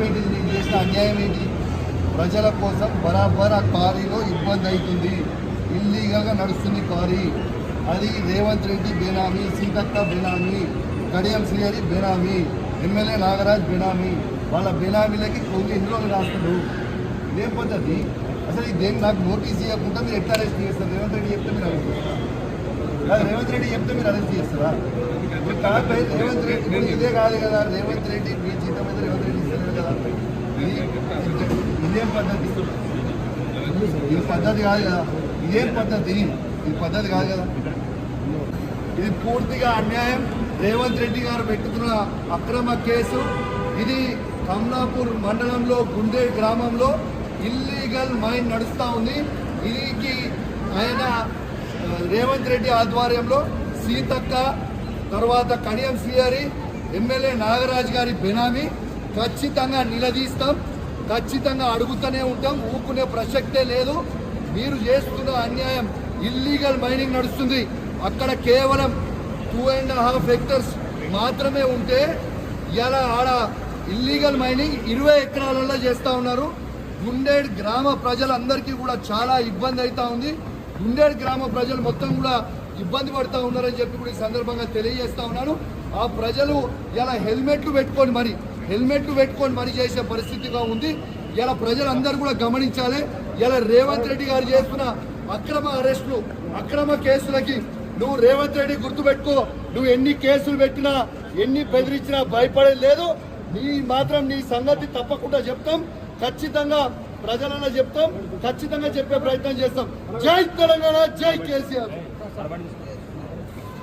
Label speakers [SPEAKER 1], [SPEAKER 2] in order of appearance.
[SPEAKER 1] తప్పేంటిది, నీకు చేసిన అన్యాయం ఏంటి? ప్రజల కోసం బరాబర్ ఆ క్వారీలో ఇబ్బంది అవుతుంది, ఇల్లీగల్గా నడుస్తుంది క్వారీ. అది రేవంత్ రెడ్డి బేనామీ, సీతక్క బేనామీ, కడియం శ్రీహరి బేనామీ, ఎమ్మెల్యే నాగరాజ్ బేనామీ. వాళ్ళ బేనామీలకి కొన్ని ఎన్ని రోజులు రాస్తున్నారు. ఇదేం పద్ధతి? అసలు ఇదేం నాకు నోటీస్ ఇవ్వకుండా మీరు ఎట్లా అరెస్ట్ చేస్తారు? రేవంత్ రెడ్డి చెప్తే మీరు అరెస్ట్ చేస్తారా? రేవంత్ రెడ్డి చెప్తే మీరు అరెస్ట్ చేస్తారా? రేవంత్ రెడ్డి ఇదే కాదు కదా, రేవంత్ రెడ్డి మీ జీతం మీద రేవంత్ రెడ్డి ఇస్తలేదు కదా. ఇదేం పద్ధతి? ఇది పద్ధతి కాదు కదా. ఇదేం పద్ధతి? ఇది పద్ధతి కాదు కదా. ఇది పూర్తిగా అన్యాయం. రేవంత్ రెడ్డి గారు పెట్టుకున్న అక్రమ కేసు ఇది. కమలాపూర్ మండలంలో గుండే గ్రామంలో ఇల్లీగల్ మైన్ నడుస్తూ ఉంది. ఇది ఆయన రేవంత్ రెడ్డి ఆధ్వర్యంలో సీతక్క, తర్వాత కడియం శ్రీహరి, ఎమ్మెల్యే నాగరాజ్ గారి బెనామీ. ఖచ్చితంగా నిలదీస్తాం, ఖచ్చితంగా అడుగుతూనే ఉంటాం, ఊపుకునే ప్రసక్తే లేదు. మీరు చేస్తున్న అన్యాయం. ఇల్లీగల్ మైనింగ్ నడుస్తుంది అక్కడ. కేవలం 2.5 హెక్టర్స్ మాత్రమే ఉంటే ఇలా ఆడ ఇల్లీగల్ మైనింగ్ 20 ఎకరాలలో చేస్తూ ఉన్నారు. గుండేడ్ గ్రామ ప్రజలందరికీ కూడా చాలా ఇబ్బంది అవుతా ఉంది. గుండేడ్ గ్రామ ప్రజలు మొత్తం కూడా ఇబ్బంది పడుతూ ఉన్నారని చెప్పి కూడా ఈ సందర్భంగా తెలియజేస్తా ఉన్నాను. ఆ ప్రజలు ఇలా హెల్మెట్లు పెట్టుకొని మరి చేసే పరిస్థితిగా ఉంది. ఇలా ప్రజలందరూ కూడా గమనించాలి. ఇలా రేవంత్ రెడ్డి గారు చేస్తున్న అక్రమ అరెస్టులు, అక్రమ కేసులకి నువ్వు రేవంత్ రెడ్డి గుర్తుపెట్టుకో. నువ్వు ఎన్ని కేసులు పెట్టినా, ఎన్ని బెదిరించినా భయపడేది లేదు. నీ సంగతి తప్పకుండా చెప్తాం. ఖచ్చితంగా ప్రజలన్నా చెప్తాం, ఖచ్చితంగా చెప్పే ప్రయత్నం చేస్తాం. జై తెలంగాణ, జై కేసీఆర్.